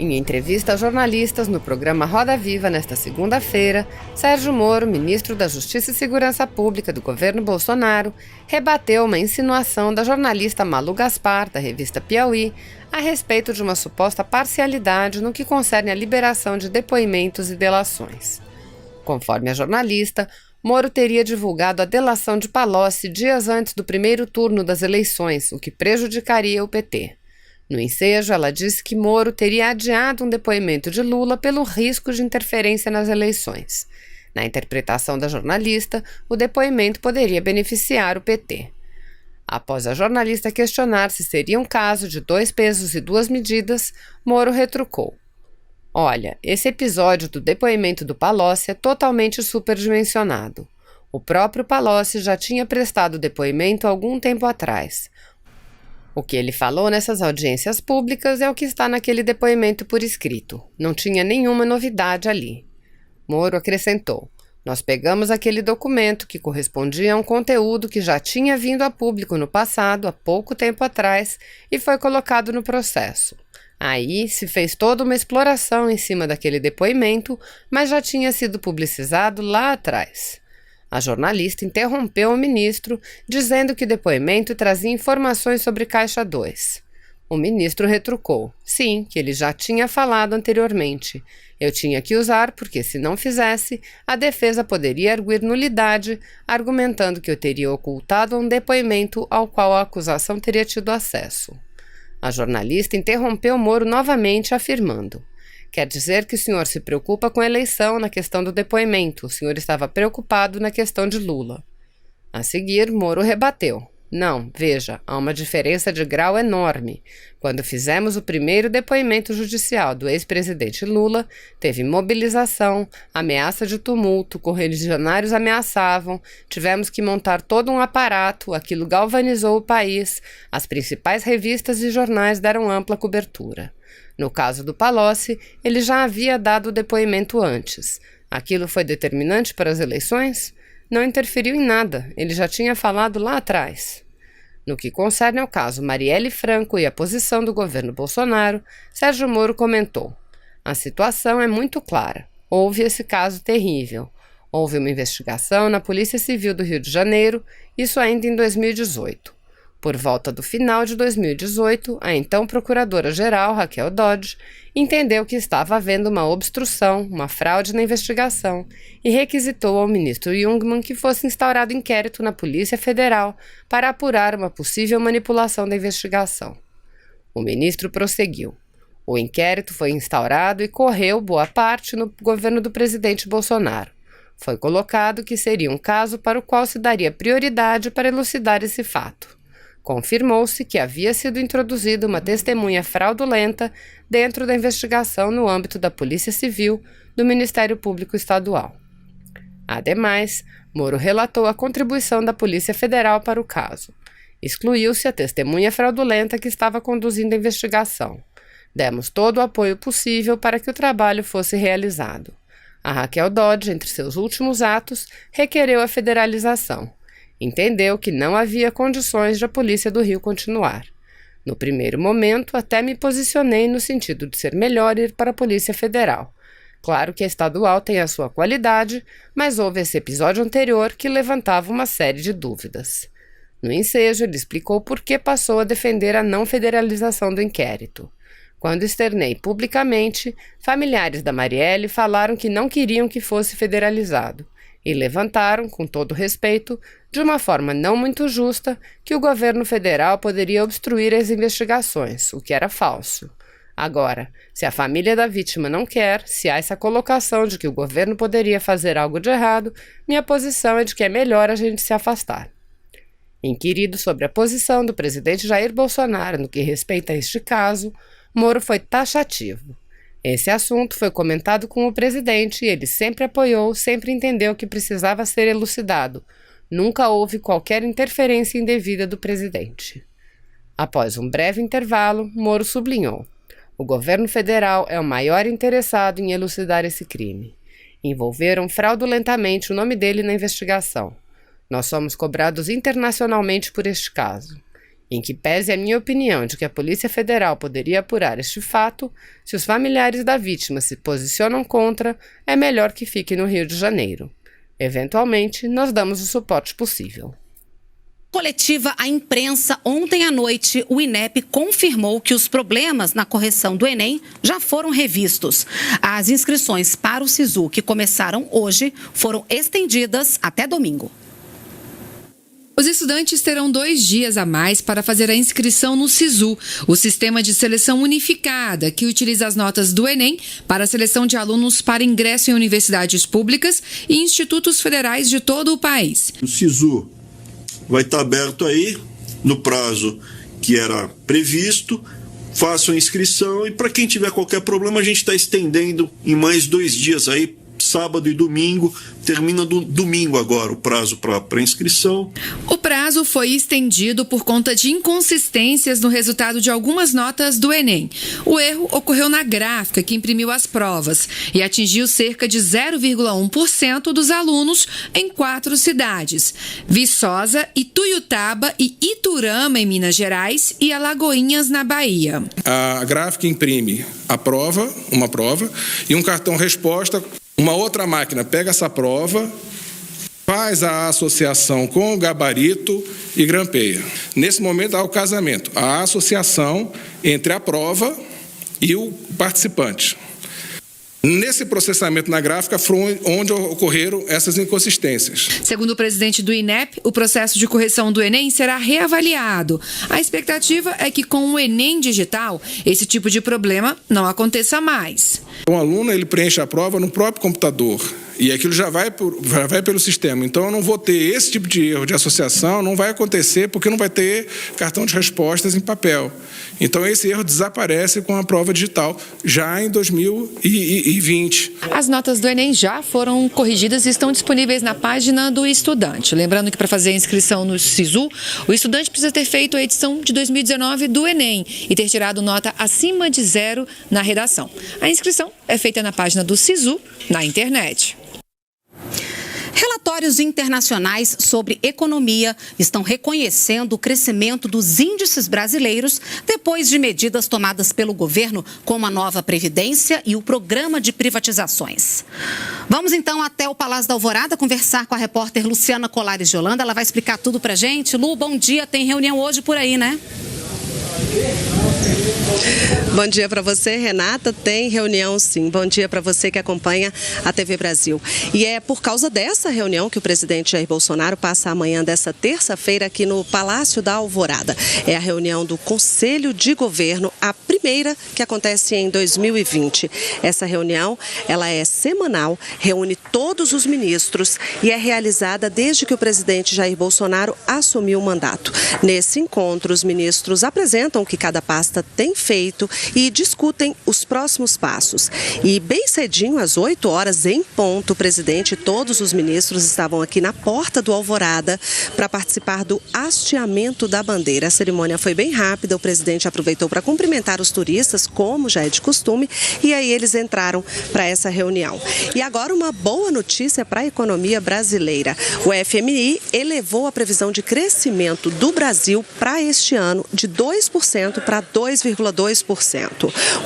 Em entrevista a jornalistas no programa Roda Viva nesta segunda-feira, Sérgio Moro, ministro da Justiça e Segurança Pública do governo Bolsonaro, rebateu uma insinuação da jornalista Malu Gaspar, da revista Piauí, a respeito de uma suposta parcialidade no que concerne à liberação de depoimentos e delações. Conforme a jornalista, Moro teria divulgado a delação de Palocci dias antes do primeiro turno das eleições, o que prejudicaria o PT. No ensejo, ela disse que Moro teria adiado um depoimento de Lula pelo risco de interferência nas eleições. Na interpretação da jornalista, o depoimento poderia beneficiar o PT. Após a jornalista questionar se seria um caso de 2 pesos e 2 medidas, Moro retrucou: "Olha, esse episódio do depoimento do Palocci é totalmente superdimensionado. O próprio Palocci já tinha prestado depoimento há algum tempo atrás. O que ele falou nessas audiências públicas é o que está naquele depoimento por escrito. Não tinha nenhuma novidade ali." Moro acrescentou: "Nós pegamos aquele documento que correspondia a um conteúdo que já tinha vindo a público no passado, há pouco tempo atrás, e foi colocado no processo. Aí se fez toda uma exploração em cima daquele depoimento, mas já tinha sido publicizado lá atrás." A jornalista interrompeu o ministro, dizendo que o depoimento trazia informações sobre Caixa 2. O ministro retrucou: "Sim, que ele já tinha falado anteriormente. Eu tinha que usar porque, se não fizesse, a defesa poderia arguir nulidade, argumentando que eu teria ocultado um depoimento ao qual a acusação teria tido acesso." A jornalista interrompeu Moro novamente, afirmando: "Quer dizer que o senhor se preocupa com a eleição na questão do depoimento. O senhor estava preocupado na questão de Lula." A seguir, Moro rebateu: "Não, veja, há uma diferença de grau enorme. Quando fizemos o primeiro depoimento judicial do ex-presidente Lula, teve mobilização, ameaça de tumulto, correligionários ameaçavam, tivemos que montar todo um aparato, aquilo galvanizou o país, as principais revistas e jornais deram ampla cobertura. No caso do Palocci, ele já havia dado o depoimento antes. Aquilo foi determinante para as eleições? Não interferiu em nada, ele já tinha falado lá atrás." No que concerne ao caso Marielle Franco e a posição do governo Bolsonaro, Sérgio Moro comentou: "A situação é muito clara. Houve esse caso terrível. Houve uma investigação na Polícia Civil do Rio de Janeiro, isso ainda em 2018. Por volta do final de 2018, a então procuradora-geral, Raquel Dodge, entendeu que estava havendo uma obstrução, uma fraude na investigação, e requisitou ao ministro Jungmann que fosse instaurado inquérito na Polícia Federal para apurar uma possível manipulação da investigação." O ministro prosseguiu: "O inquérito foi instaurado e correu boa parte no governo do presidente Bolsonaro. Foi colocado que seria um caso para o qual se daria prioridade para elucidar esse fato. Confirmou-se que havia sido introduzida uma testemunha fraudulenta dentro da investigação no âmbito da Polícia Civil do Ministério Público Estadual." Ademais, Moro relatou a contribuição da Polícia Federal para o caso. Excluiu-se a testemunha fraudulenta que estava conduzindo a investigação. Demos todo o apoio possível para que o trabalho fosse realizado. A Raquel Dodge, entre seus últimos atos, requereu a federalização. Entendeu que não havia condições de a Polícia do Rio continuar. No primeiro momento, até me posicionei no sentido de ser melhor ir para a Polícia Federal. Claro que a estadual tem a sua qualidade, mas houve esse episódio anterior que levantava uma série de dúvidas." No ensejo, ele explicou por que passou a defender a não federalização do inquérito. "Quando externei publicamente, familiares da Marielle falaram que não queriam que fosse federalizado. E levantaram, com todo respeito, de uma forma não muito justa, que o governo federal poderia obstruir as investigações, o que era falso. Agora, se a família da vítima não quer, se há essa colocação de que o governo poderia fazer algo de errado, minha posição é de que é melhor a gente se afastar." Inquirido sobre a posição do presidente Jair Bolsonaro no que respeita a este caso, Moro foi taxativo. Esse assunto foi comentado com o presidente e ele sempre apoiou, sempre entendeu que precisava ser elucidado. Nunca houve qualquer interferência indevida do presidente. Após um breve intervalo, Moro sublinhou: "O governo federal é o maior interessado em elucidar esse crime. Envolveram fraudulentamente o nome dele na investigação. Nós somos cobrados internacionalmente por este caso. Em que pese a minha opinião de que a Polícia Federal poderia apurar este fato, se os familiares da vítima se posicionam contra, é melhor que fique no Rio de Janeiro. Eventualmente, nós damos o suporte possível. Coletiva à imprensa, ontem à noite, o INEP confirmou que os problemas na correção do Enem já foram revistos. As inscrições para o SISU, que começaram hoje, foram estendidas até domingo. Os estudantes terão 2 dias a mais para fazer a inscrição no SISU, o Sistema de Seleção Unificada, que utiliza as notas do Enem para a seleção de alunos para ingresso em universidades públicas e institutos federais de todo o país. O SISU vai estar aberto aí no prazo que era previsto, façam a inscrição e para quem tiver qualquer problema a gente está estendendo em mais 2 dias aí, sábado e domingo, termina domingo agora o prazo para inscrição. O prazo foi estendido por conta de inconsistências no resultado de algumas notas do Enem. O erro ocorreu na gráfica que imprimiu as provas e atingiu cerca de 0,1% dos alunos em 4 cidades: Viçosa, Ituiutaba e Iturama, em Minas Gerais, e Alagoinhas, na Bahia. A gráfica imprime a prova, uma prova, e um cartão resposta. Uma outra máquina pega essa prova, faz a associação com o gabarito e grampeia. Nesse momento há o casamento, a associação entre a prova e o participante. Nesse processamento na gráfica foi onde ocorreram essas inconsistências. Segundo o presidente do INEP, o processo de correção do Enem será reavaliado. A expectativa é que com o Enem digital, esse tipo de problema não aconteça mais. O aluno ele preenche a prova no próprio computador e aquilo já vai pelo sistema. Então eu não vou ter esse tipo de erro de associação, não vai acontecer porque não vai ter cartão de respostas em papel. Então esse erro desaparece com a prova digital já em 2020. As notas do Enem já foram corrigidas e estão disponíveis na página do estudante. Lembrando que para fazer a inscrição no SISU, o estudante precisa ter feito a edição de 2019 do Enem e ter tirado nota acima de 0 na redação. A inscrição é feita na página do SISU na internet. Relatórios internacionais sobre economia estão reconhecendo o crescimento dos índices brasileiros depois de medidas tomadas pelo governo, como a nova Previdência e o programa de privatizações. Vamos então até o Palácio da Alvorada conversar com a repórter Luciana Colares de Holanda. Ela vai explicar tudo pra gente. Lu, bom dia. Tem reunião hoje por aí, né? Bom dia para você, Renata. Tem reunião, sim. Bom dia para você que acompanha a TV Brasil. E é por causa dessa reunião que o presidente Jair Bolsonaro passa amanhã dessa terça-feira aqui no Palácio da Alvorada. É a reunião do Conselho de Governo, a primeira que acontece em 2020. Essa reunião, ela é semanal, reúne todos os ministros e é realizada desde que o presidente Jair Bolsonaro assumiu o mandato. Nesse encontro, os ministros apresentam o que cada pasta tem feito e discutem os próximos passos. E bem cedinho, às 8 horas em ponto, o presidente e todos os ministros estavam aqui na porta do Alvorada para participar do hasteamento da bandeira. A cerimônia foi bem rápida, o presidente aproveitou para cumprimentar os turistas, como já é de costume, e aí eles entraram para essa reunião. E agora uma boa notícia para a economia brasileira. O FMI elevou a previsão de crescimento do Brasil para este ano de 2% para 2,2%.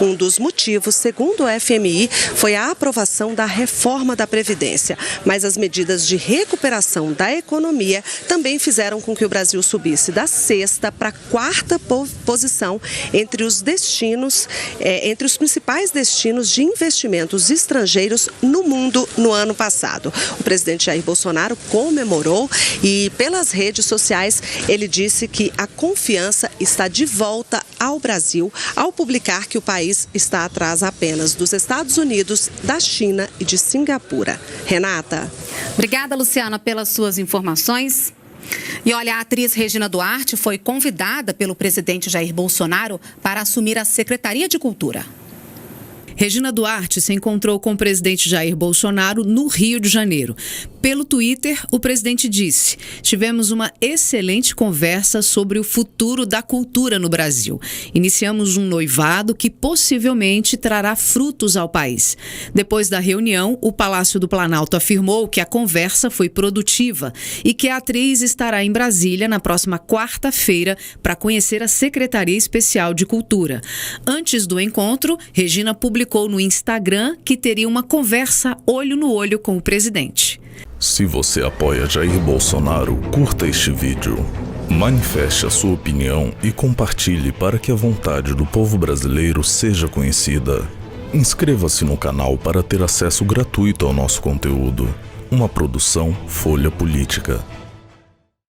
Um dos motivos, segundo o FMI, foi a aprovação da reforma da Previdência. Mas as medidas de recuperação da economia também fizeram com que o Brasil subisse da 6ª para a 4ª posição entre os destinos, entre os principais destinos de investimentos estrangeiros no mundo no ano passado. O presidente Jair Bolsonaro comemorou e pelas redes sociais ele disse que a confiança está de volta ao Brasil ao publicar que o país está atrás apenas dos Estados Unidos, da China e de Singapura. Renata. Obrigada, Luciana, pelas suas informações. E olha, a atriz Regina Duarte foi convidada pelo presidente Jair Bolsonaro para assumir a Secretaria de Cultura. Regina Duarte se encontrou com o presidente Jair Bolsonaro no Rio de Janeiro. Pelo Twitter, o presidente disse: tivemos uma excelente conversa sobre o futuro da cultura no Brasil. Iniciamos um noivado que possivelmente trará frutos ao país. Depois da reunião, o Palácio do Planalto afirmou que a conversa foi produtiva e que a atriz estará em Brasília na próxima quarta-feira para conhecer a Secretaria Especial de Cultura. Antes do encontro, Regina publicou no Instagram que teria uma conversa olho no olho com o presidente. Se você apoia Jair Bolsonaro, curta este vídeo. Manifeste a sua opinião e compartilhe para que a vontade do povo brasileiro seja conhecida. Inscreva-se no canal para ter acesso gratuito ao nosso conteúdo. Uma produção Folha Política.